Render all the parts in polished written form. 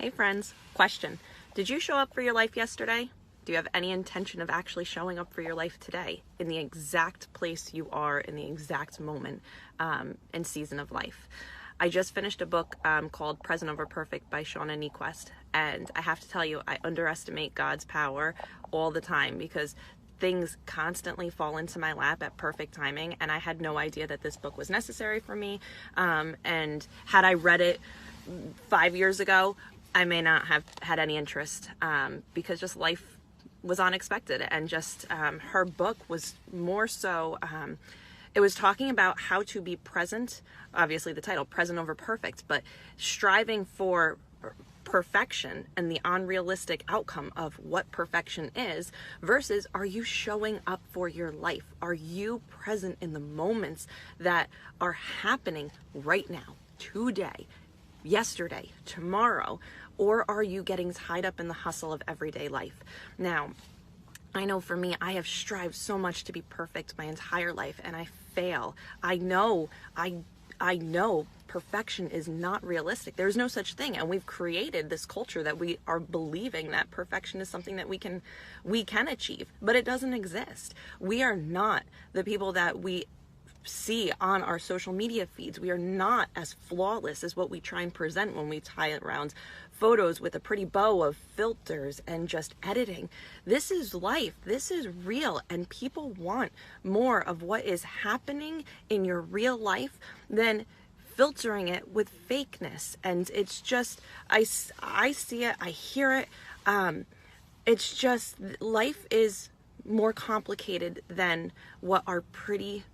Hey friends, question. Did you show up for your life yesterday? Do you have any intention of actually showing up for your life today in the exact place you are in the exact moment and season of life? I just finished a book called Present Over Perfect by Shauna Niequist, and I have to tell you, I underestimate God's power all the time because things constantly fall into my lap at perfect timing, and I had no idea that this book was necessary for me. And had I read it 5 years ago, I may not have had any interest because just life was unexpected, and just her book was more so it was talking about how to be present, obviously the title, Present Over Perfect, but striving for perfection and the unrealistic outcome of what perfection is versus, are you showing up for your life? Are you present in the moments that are happening right now, today, yesterday, tomorrow, or are you getting tied up in the hustle of everyday life? Now, I know for me, I have strived so much to be perfect my entire life, and I fail. I know perfection is not realistic. There's no such thing, and we've created this culture that we are believing that perfection is something that we can achieve, but it doesn't exist. We are not the people that we see on our social media feeds. We are not as flawless as what we try and present when we tie it around photos with a pretty bow of filters and just editing. This is life. This is real, and people want more of what is happening in your real life than filtering it with fakeness. And it's just, I see it, I hear it. It's just, life is more complicated than what our pretty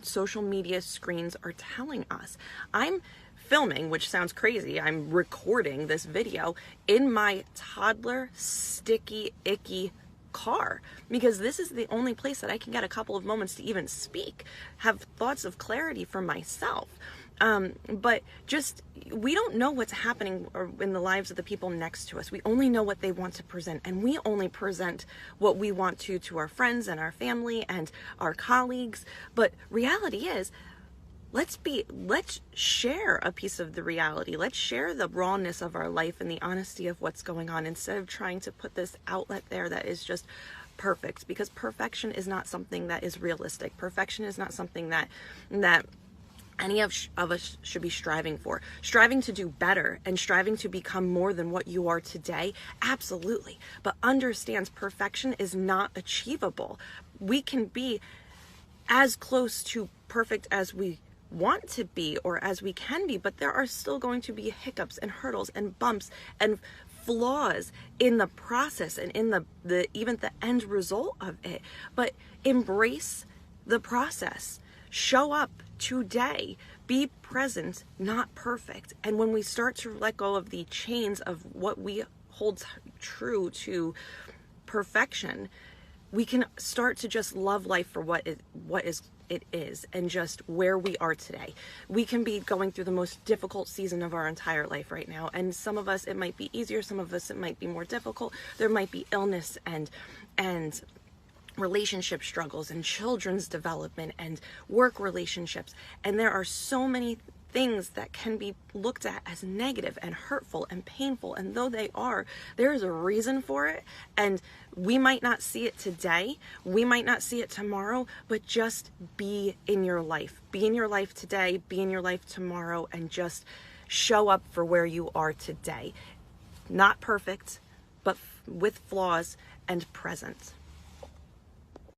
social media screens are telling us. I'm filming, which sounds crazy, I'm recording this video in my toddler sticky icky car because this is the only place that I can get a couple of moments to even speak, have thoughts of clarity for myself. But just, we don't know what's happening in the lives of the people next to us. We only know what they want to present, and we only present what we want to our friends and our family and our colleagues. But reality is, let's share a piece of the reality. Let's share the rawness of our life and the honesty of what's going on, instead of trying to put this outlet there that is just perfect, because perfection is not something that is realistic. Perfection is not something that any of us should be striving for. Striving to do better and striving to become more than what you are today, absolutely. But understands perfection is not achievable. We can be as close to perfect as we want to be or as we can be, but there are still going to be hiccups and hurdles and bumps and flaws in the process and in the even the end result of it. But embrace the process. Show up today, be present, not perfect. And when we start to let go of the chains of what we hold true to perfection, we can start to just love life for what it is and just where we are today. We can be going through the most difficult season of our entire life right now, and some of us it might be easier, some of us it might be more difficult. There might be illness and relationship struggles and children's development and work relationships, and there are so many things that can be looked at as negative and hurtful and painful, and though they are, there is a reason for it, and we might not see it today, we might not see it tomorrow, but just be in your life today, be in your life tomorrow, and just show up for where you are today. Not perfect, but with flaws, and present.